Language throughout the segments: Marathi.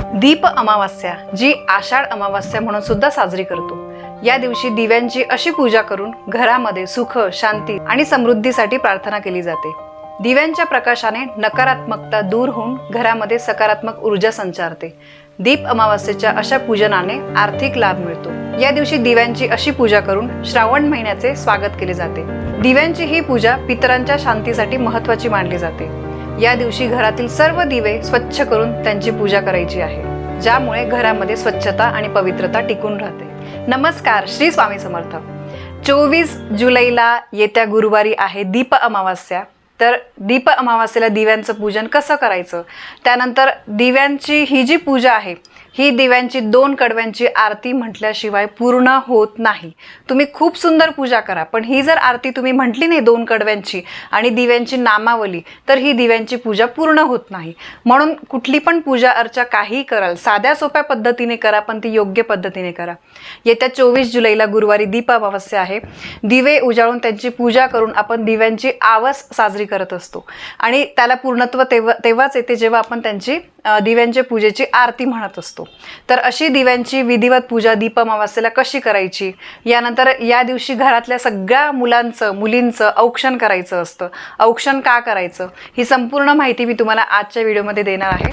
दीप अमावास्या, जी आषाढ अमावास्या म्हणून सुद्धा साजरी करतो। या दिवशी दिव्यांची अशी पूजा करून घरामध्ये सुख, शांती आणि समृद्धीसाठी प्रार्थना केली जाते। दिव्यांच्या प्रकाशाने नकारात्मकता दूर होऊन घरामध्ये सकारात्मक ऊर्जा संचारते। दीप अमावास्येच्या अशा पूजनाने आर्थिक लाभ मिळतो। या दिवशी दिव्यांची अशी पूजा करून श्रावण महिन्याचे स्वागत केले जाते। दिव्यांची ही पूजा पितरांच्या शांतीसाठी महत्त्वाची मानली जाते। या दिवशी घरातील सर्व दिवे स्वच्छ करून त्यांची पूजा करायची आहे, ज्यामुळे घरामध्ये स्वच्छता आणि पवित्रता टिकून राहते। नमस्कार, श्री स्वामी समर्थ। 24 जुलैला येत्या गुरुवारी आहे दीप अमावास्या। तर दीप अमावास्येला दिव्यांचं पूजन कसं करायचं, त्यानंतर दिव्यांची ही जी पूजा आहे ही दिव्यांची 2 कडव्यांची आरती म्हटल्याशिवाय पूर्ण होत नाही। तुम्ही खूप सुंदर पूजा करा, पण ही जर आरती तुम्ही म्हटली नाही 2 कडव्यांची आणि दिव्यांची नामावली, तर ही दिव्यांची पूजा पूर्ण होत नाही। म्हणून कुठली पण पूजा अर्चा काही कराल, साध्या सोप्या पद्धतीने करा, पण ती योग्य पद्धतीने करा। येत्या 24 जुलैला गुरुवारी दीप अमावास्या आहे। दिवे उजाळून त्यांची पूजा करून आपण दिव्यांची आवस साजरी करत असतो आणि त्याला पूर्णत्व तेव्हाच येते जेव्हा आपण त्यांची दिव्यांच्या पूजेची आरती म्हणत असतो। तर अशी दिव्यांची विधिवत पूजा दीप अमावास्येला कशी करायची, यानंतर या दिवशी घरातल्या सगळ्या मुलींचं औक्षण करायचं असतं। औक्षण का करायचं ही संपूर्ण माहिती मी तुम्हाला आजच्या व्हिडिओमध्ये देणार आहे।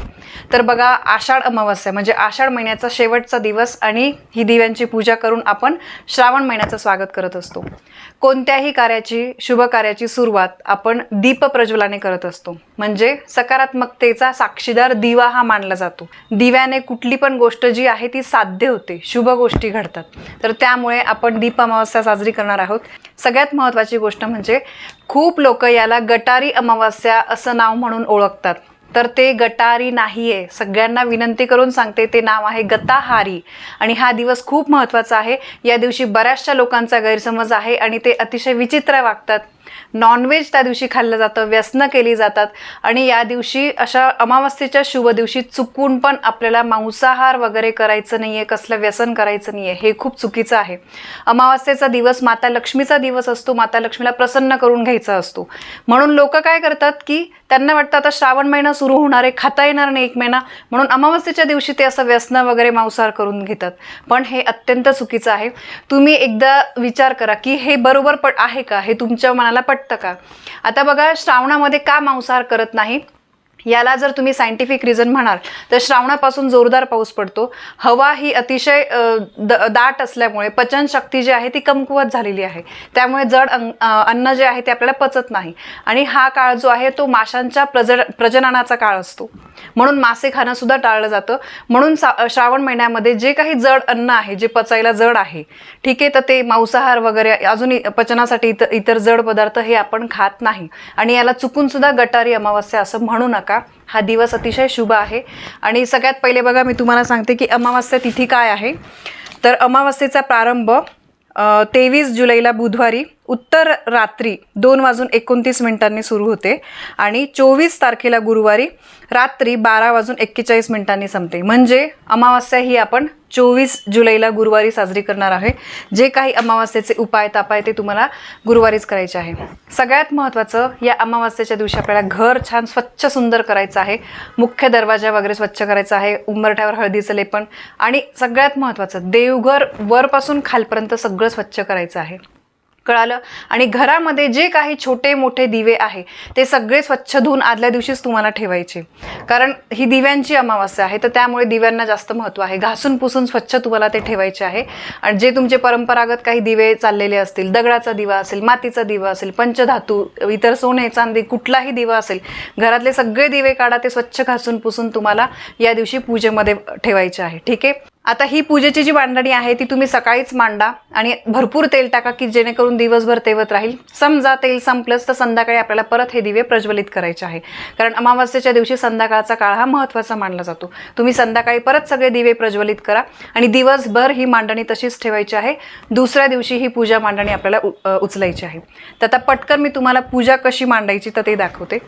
तर बघा, आषाढ अमावास्या म्हणजे आषाढ महिन्याचा शेवटचा दिवस आणि ही दिव्यांची पूजा करून आपण श्रावण महिन्याचं स्वागत करत असतो। कोणत्याही कार्याची, शुभ कार्याची सुरुवात आपण दीप प्रज्वलाने करत असतो, म्हणजे सकारात्मकतेचा साक्षीदार दिवा हा मानला जातो। दिव्याने कुठली पण गोष्ट जी आहे ती साध्य होते, शुभ गोष्टी घडतात। तर त्यामुळे आपण दीप अमावास्या साजरी करणार आहोत। सगळ्यात महत्त्वाची गोष्ट म्हणजे खूप लोक याला गटारी अमावास्या असं नाव म्हणून ओळखतात, तर ते गटारी नाहीये। सगळ्यांना विनंती करून सांगते, ते नाव आहे गताहारी। आणि हा दिवस खूप महत्त्वाचा आहे। या दिवशी बऱ्याचशा लोकांचा गैरसमज आहे आणि ते अतिशय विचित्र वागतात। नॉनव्हेज त्या दिवशी खाल्लं जातं, व्यसनं केली जातात आणि या दिवशी अशा अमावास्येच्या शुभ दिवशी चुकून पण आपल्याला मांसाहार वगैरे करायचं नाहीये, कसलं व्यसन करायचं नाहीये, हे खूप चुकीचं आहे। अमावास्येचा दिवस माता लक्ष्मीचा दिवस असतो, माता लक्ष्मीला प्रसन्न करून घ्यायचा असतो। म्हणून लोक काय करतात की त्यांना वाटतं आता श्रावण महिना सुरू होणार आहे, खाता येणार नाही 1 महिना, म्हणून अमावास्येच्या दिवशी ते असं व्यसन वगैरे मांसाहार करून घेतात। पण हे अत्यंत चुकीचं आहे। तुम्ही एकदा विचार करा की हे बरोबर आहे का, हे तुमच्या मनाला पटतं का? आता बघा, श्रावणामध्ये का मांसाहार करत नाही याला जर तुम्ही सायंटिफिक रिझन म्हणाल तर श्रावणापासून जोरदार पाऊस पडतो। हवा ही अतिशय दाट असल्यामुळे पचनशक्ती जी आहे ती कमकुवत झालेली आहे, त्यामुळे जड अन्न जे आहे ते आपल्याला पचत नाही। आणि हा काळ जो आहे तो माशांच्या प्रजननाचा काळ असतो, म्हणून मासे खाणं सुद्धा टाळलं जातं। म्हणून श्रावण महिन्यामध्ये जे काही जड अन्न आहे, जे पचायला जड आहे, ठीक आहे, तर ते मांसाहार वगैरे अजून पचनासाठी इतर जड पदार्थ हे आपण खात नाही। आणि याला चुकून सुद्धा गटारी अमावास्या असं म्हणू नका। हा दिवस अतिशय शुभ आहे। आणि सगळ्यात पहिले बघा, मी तुम्हाला सांगते की अमावास्या तिथी काय आहे। तर अमावास्येचा प्रारंभ 23 जुलैला बुधवारी उत्तर रात्री 2:29 सुरू होते आणि 24 तारखेला गुरुवारी रात्री 12:41 संपते। म्हणजे अमावास्या ही आपण 24 जुलैला गुरुवारी साजरी करणार आहे। जे काही अमावास्येचे उपाय तापाय ते तुम्हाला गुरुवारीच करायचे आहे। सगळ्यात महत्त्वाचं, या अमावास्येच्या दिवशी आपल्याला घर छान स्वच्छ सुंदर करायचं आहे। मुख्य दरवाजा वगैरे स्वच्छ करायचा आहे, उंबरठ्यावर हळदीचं लेपन, आणि सगळ्यात महत्त्वाचं देवघर वरपासून खालपर्यंत सगळं स्वच्छ करायचं आहे। कळालं? आणि घरामध्ये जे काही छोटे मोठे दिवे आहे ते सगळे स्वच्छ धुवून आदल्या दिवशीच तुम्हाला ठेवायचे, कारण ही दिव्यांची अमावास्या आहे, तर त्यामुळे दिव्यांना जास्त महत्त्व आहे। घासून पुसून स्वच्छ तुम्हाला ते ठेवायचे आहे। आणि जे तुमचे परंपरागत काही दिवे चाललेले असतील, दगडाचा दिवा असेल, मातीचा दिवा असेल, पंचधातू, इतर सोने चांदी कुठलाही दिवा असेल, घरातले सगळे दिवे काढा, ते स्वच्छ घासून पुसून तुम्हाला या दिवशी पूजेमध्ये ठेवायचे आहे। ठीक आहे, आता ही पूजेची जी मांडणी आहे ती तुम्ही सकाळीच मांडा आणि भरपूर तेल टाका की जेणेकरून दिवसभर तेवत राहील। समजा तेल संपलंच तर संध्याकाळी आपल्याला परत हे दिवे प्रज्वलित करायचे आहे, कारण अमावास्येच्या दिवशी संध्याकाळचा काळ हा महत्त्वाचा मानला जातो। तुम्ही संध्याकाळी परत सगळे दिवे प्रज्वलित करा आणि दिवसभर ही मांडणी तशीच ठेवायची आहे। दुसऱ्या दिवशी ही पूजा मांडणी आपल्याला उचलायची आहे। तर आता पटकन मी तुम्हाला पूजा कशी मांडायची तर ते दाखवते।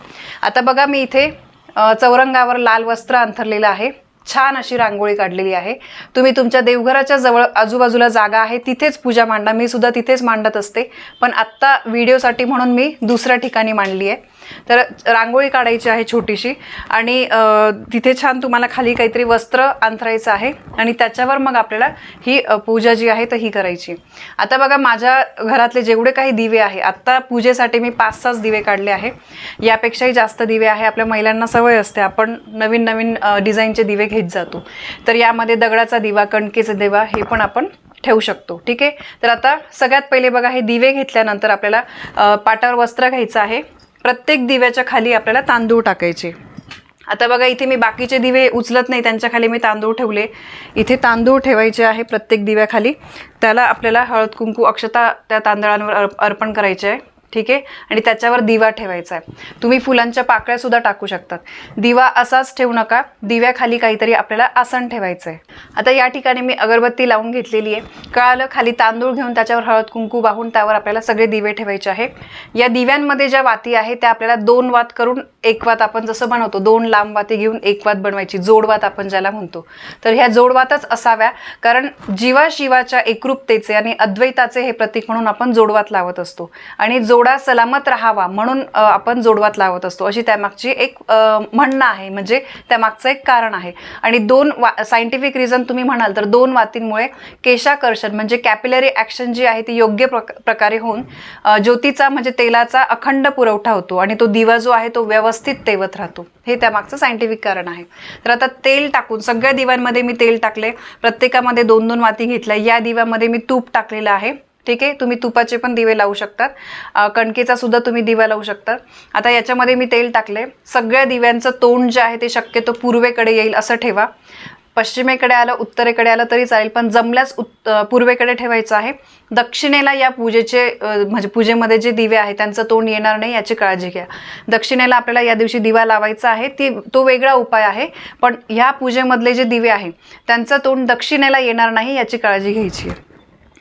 आता बघा, मी इथे चौरंगावर लाल वस्त्र अंथरलेलं आहे, छान अशी रांगोळी काढलेली आहे। तुम्ही तुमच्या देवघराच्या जवळ आजूबाजूला जागा आहे तिथेच पूजा मांडा। मी सुद्धा तिथेच मांडत असते, पण आत्ता व्हिडिओसाठी म्हणून मी दुसऱ्या ठिकाणी मांडली आहे। तर रांगोळी काढायची आहे छोटीशी आणि तिथे छान तुम्हाला खाली काहीतरी वस्त्र अंथरायचं आहे आणि त्याच्यावर मग आपल्याला ही पूजा जी आहे तर ही करायची. आता बघा माझ्या घरातले जेवढे काही दिवे आहे, आत्ता पूजेसाठी मी 5-6 दिवे काढले आहे. यापेक्षाही जास्त दिवे आहे. आपल्या महिलांना सवय असते, आपण नवीन नवीन डिझाईनचे दिवे घेत जातो. तर यामध्ये दगडाचा दिवा, कणकेचा दिवा हे पण आपण ठेवू शकतो. ठीक आहे. तर आता सगळ्यात पहिले बघा हे दिवे घेतल्यानंतर आपल्याला पाटावर वस्त्र घ्यायचं आहे. प्रत्येक दिव्याच्या खाली आपल्याला तांदूळ टाकायचे. आता बघा इथे मी बाकीचे दिवे उचलत नाही, त्यांच्या खाली मी तांदूळ ठेवले. इथे तांदूळ ठेवायचे आहे प्रत्येक दिव्याखाली. त्याला आपल्याला हळद कुंकू अक्षता त्या तांदळांवर अर्पण करायचे आहे. ठीक आहे. आणि त्याच्यावर दिवा ठेवायचा आहे. तुम्ही फुलांच्या पाकळ्या सुद्धा टाकू शकतात. दिवा असाच ठेवू नका, दिव्याखाली काहीतरी आपल्याला आसन ठेवायचं आहे. आता या ठिकाणी मी अगरबत्ती लावून घेतलेली आहे. कळालं. खाली तांदूळ घेऊन त्याच्यावर हळद कुंकू वाहून त्यावर आपल्याला सगळे दिवे ठेवायचे आहे. या दिव्यांमध्ये ज्या वाती आहे त्या आपल्याला 2 वात करून 1 वात आपण जसं बनवतो 2 लांब वाती घेऊन 1 वात बनवायची, जोडवात आपण ज्याला म्हणतो. तर ह्या जोडवातच असाव्या, कारण जीवा शिवाच्या एकरूपतेचे आणि अद्वैताचे हे प्रतीक म्हणून आपण जोडवात लावत असतो आणि जोडा सलामत राहावा म्हणून आपण जोडवात लावत असतो, अशी त्यामागची एक म्हणणं आहे. म्हणजे त्यामागचं एक कारण आहे. आणि 2 सायंटिफिक रिझन तुम्ही म्हणाल तर 2 वातींमुळे केशाकर्षण म्हणजे कॅपिलरी ॲक्शन जी आहे ती योग्य प्रकारे होऊन ज्योतीचा म्हणजे तेलाचा अखंड पुरवठा होतो आणि तो दिवा जो आहे तो व्यवस्थित तेवत राहतो. हे त्यामागचं सायंटिफिक कारण आहे. तर आता तेल टाकून सगळ्या दिव्यांमध्ये मी तेल टाकले. प्रत्येकामध्ये 2-2 वाती घेतल्या. या दिव्यामध्ये मी तूप टाकलेलं आहे. ठीक आहे. तुम्ही तुपाचे पण दिवे लावू शकतात. कणकेचा सुद्धा तुम्ही दिवा लावू शकतात. आता याच्यामध्ये मी तेल टाकले. सगळ्या दिव्यांचं तोंड जे आहे ते शक्यतो पूर्वेकडे येईल असं ठेवा. पश्चिमेकडे आलं, उत्तरेकडे आलं तरी चालेल, पण जमल्यास पूर्वेकडे ठेवायचं आहे. दक्षिणेला या पूजेचे म्हणजे पूजेमध्ये जे दिवे आहेत त्यांचं तोंड येणार नाही याची काळजी घ्या. दक्षिणेला आपल्याला या दिवशी दिवा लावायचा आहे, तो वेगळा उपाय आहे. पण ह्या पूजेमधले जे दिवे आहे त्यांचं तोंड दक्षिणेला येणार नाही याची काळजी घ्यायची आहे.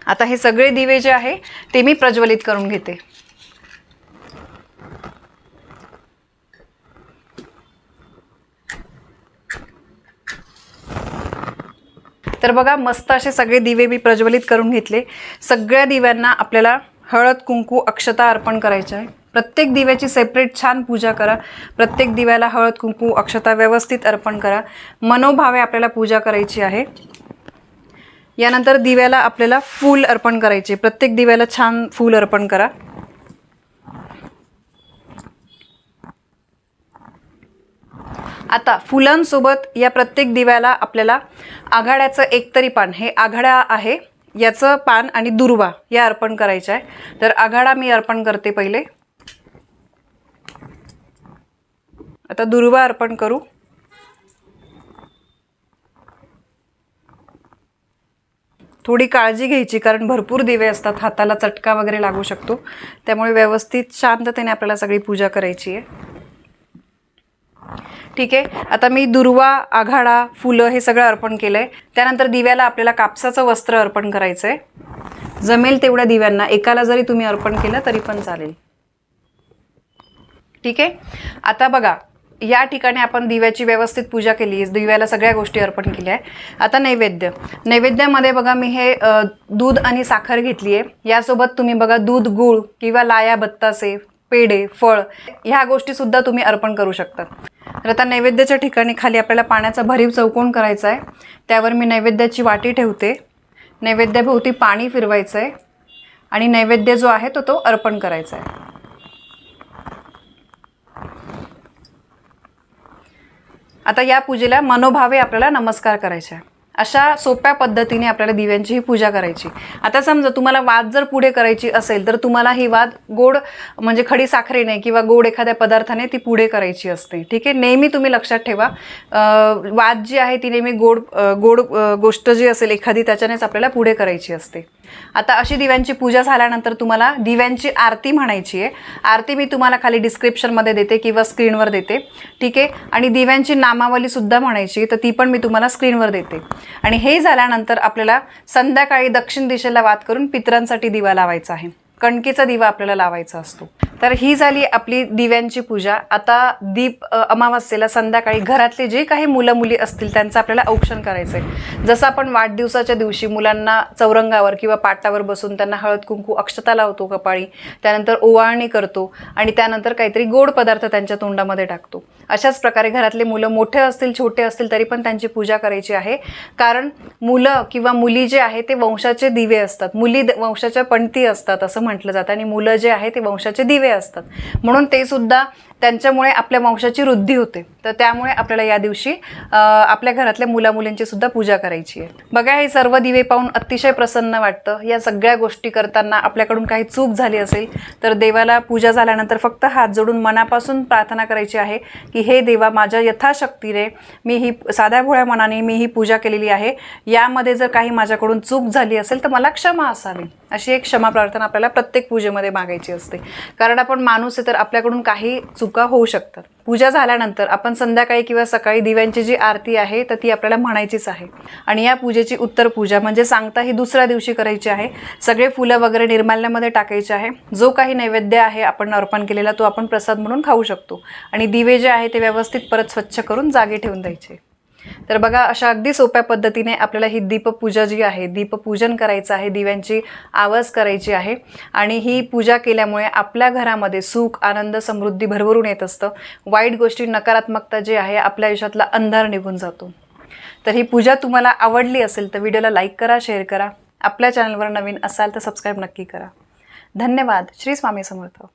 आता हे सगळे दिवे जे आहे ते मी प्रज्वलित करून घेते. तर बघा मस्त असे सगळे दिवे मी प्रज्वलित करून घेतले. सगळ्या दिव्यांना आपल्याला हळद कुंकू अक्षता अर्पण करायचे आहे. प्रत्येक दिव्याची सेपरेट छान पूजा करा. प्रत्येक दिव्याला हळद कुंकू अक्षता व्यवस्थित अर्पण करा. मनोभावे आपल्याला पूजा करायची आहे. यानंतर दिव्याला आपल्याला फूल अर्पण करायचे. प्रत्येक दिव्याला छान फूल अर्पण करा. आता फुलांसोबत या प्रत्येक दिव्याला आपल्याला आघाड्याचं एकतरी पान, हे आघाडा आहे याचं पान आणि दुर्वा या अर्पण करायचं आहे. तर आघाडा मी अर्पण करते पहिले. आता दुर्वा अर्पण करू. थोडी काळजी घ्यायची, कारण भरपूर दिवे असतात, हाताला चटका वगैरे लागू शकतो. त्यामुळे व्यवस्थित शांततेने आपल्याला सगळी पूजा करायची आहे. ठीक आहे. आता मी दुर्वा, आघाडा, फुलं हे सगळं अर्पण केलं आहे. त्यानंतर दिव्याला आपल्याला कापसाचं वस्त्र अर्पण करायचं आहे. जमेल तेवढ्या दिव्यांना, एकाला जरी तुम्ही अर्पण केलं तरी पण चालेल. ठीक आहे. आता बघा या ठिकाणी आपण दिव्याची व्यवस्थित पूजा केली, दिव्याला सगळ्या गोष्टी अर्पण केल्या आहे. आता नैवेद्यामध्ये बघा मी हे दूध आणि साखर घेतली आहे. यासोबत तुम्ही बघा दूध, गूळ किंवा लाया, बत्तासे, पेढे, फळ ह्या गोष्टी सुद्धा तुम्ही अर्पण करू शकता. तर आता नैवेद्याच्या ठिकाणी खाली आपल्याला पाण्याचा भरीव चौकोन करायचा आहे. त्यावर मी नैवेद्याची वाटी ठेवते. नैवेद्याभोवती पाणी फिरवायचं आहे आणि नैवेद्य जो आहे तो अर्पण करायचा आहे. आता या पूजेला मनोभावे आपल्याला नमस्कार करायचा आहे. अशा सोप्या पद्धतीने आपल्याला दिव्यांची ही पूजा करायची. आता समजा तुम्हाला वाद जर पुढे करायची असेल तर तुम्हाला ही वाद गोड म्हणजे खडी साखरेने किंवा गोड एखाद्या पदार्थाने ती पुढे करायची असते. ठीक आहे. नेहमी तुम्ही लक्षात ठेवा, वाद जी आहे ती नेहमी गोड गोष्ट जी असेल एखादी त्याच्यानेच आपल्याला पुढे करायची असते. आता अशी दिव्यांची पूजा झाल्यानंतर तुम्हाला दिव्यांची आरती म्हणायची आहे. आरती मी तुम्हाला खाली डिस्क्रिप्शनमध्ये देते किंवा स्क्रीनवर देते. ठीक आहे. आणि दिव्यांची नामावली सुद्धा म्हणायची, तर ती पण मी तुम्हाला स्क्रीनवर देते. आणि हे झाल्यानंतर आपल्याला संध्याकाळी दक्षिण दिशेला वात करून पितरांसाठी दिवा लावायचा आहे. कणकेचा दिवा आपल्याला लावायचा असतो. तर ही झाली आपली दिव्यांची पूजा. आता दीप अमावास्येला संध्याकाळी घरातले जे काही मुलं मुली असतील त्यांचं आपल्याला औक्षण करायचं आहे. जसं आपण वाढदिवसाच्या दिवशी मुलांना चौरंगावर किंवा पाटावर बसून त्यांना हळद कुंकू अक्षता लावतो कपाळी, त्यानंतर ओवाळणी करतो आणि त्यानंतर काहीतरी गोड पदार्थ त्यांच्या तोंडामध्ये टाकतो. अशाच प्रकारे घरातले मुलं मोठे असतील छोटे असतील तरी पण त्यांची पूजा करायची आहे. कारण मुलं किंवा मुली जे आहे ते वंशाचे दिवे असतात. मुली वंशाच्या पणती असतात असं म्हटलं जातं आणि मुलं जे आहे ते वंशाचे दिवे असतात. म्हणून ते सुद्धा त्यांच्यामुळे आपल्या वंशाची वृद्धी होते. तर त्यामुळे आपल्याला या दिवशी आपल्या घरातल्या मुला मुलींची सुद्धा पूजा करायची आहे. बघा, हे सर्व दिवे पाहून अतिशय प्रसन्न वाटतं. या सगळ्या गोष्टी करताना आपल्याकडून काही चूक झाली असेल तर देवाला पूजा झाल्यानंतर फक्त हात जोडून मनापासून प्रार्थना करायची आहे की हे देवा, माझ्या यथाशक्तीने मी ही साध्या भोळ्या मनाने मी ही पूजा केलेली आहे. यामध्ये जर काही माझ्याकडून चूक झाली असेल तर मला क्षमा असावी. अशी एक क्षमा प्रार्थना आपल्याला प्रत्येक पूजेमध्ये मागायची असते. कारण आपण माणूस आहे तर आपल्याकडून काही चुका होऊ शकतात. पूजा झाल्यानंतर आपण संध्याकाळी किंवा सकाळी दिव्यांची जी आरती आहे तर ती आपल्याला म्हणायचीच आहे. आणि या पूजेची उत्तर पूजा म्हणजे सांगता ही दुसऱ्या दिवशी करायची आहे. सगळे फुलं वगैरे निर्माल्यामध्ये टाकायचे आहे. जो काही नैवेद्य आहे आपण अर्पण केलेला तो आपण प्रसाद म्हणून खाऊ शकतो. आणि दिवे जे आहे ते व्यवस्थित परत स्वच्छ करून जागी ठेवून द्यायचे. तर बघा, अशा अगदी सोप्या पद्धतीने आपल्याला ही दीपपूजा जी आहे, दीपपूजन करायचं आहे, दिव्यांची आवाज करायची आहे. आणि ही पूजा केल्यामुळे आपल्या घरामध्ये सुख, आनंद, समृद्धी भरभरून येत असतं. वाईट गोष्टी, नकारात्मकता जी आहे आपल्या आयुष्यातला अंधार निघून जातो. तर ही पूजा तुम्हाला आवडली असेल तर व्हिडिओला लाईक करा, शेअर करा. आपल्या चॅनलवर नवीन असाल तर सबस्क्राईब नक्की करा. धन्यवाद. श्री स्वामी समर्थ.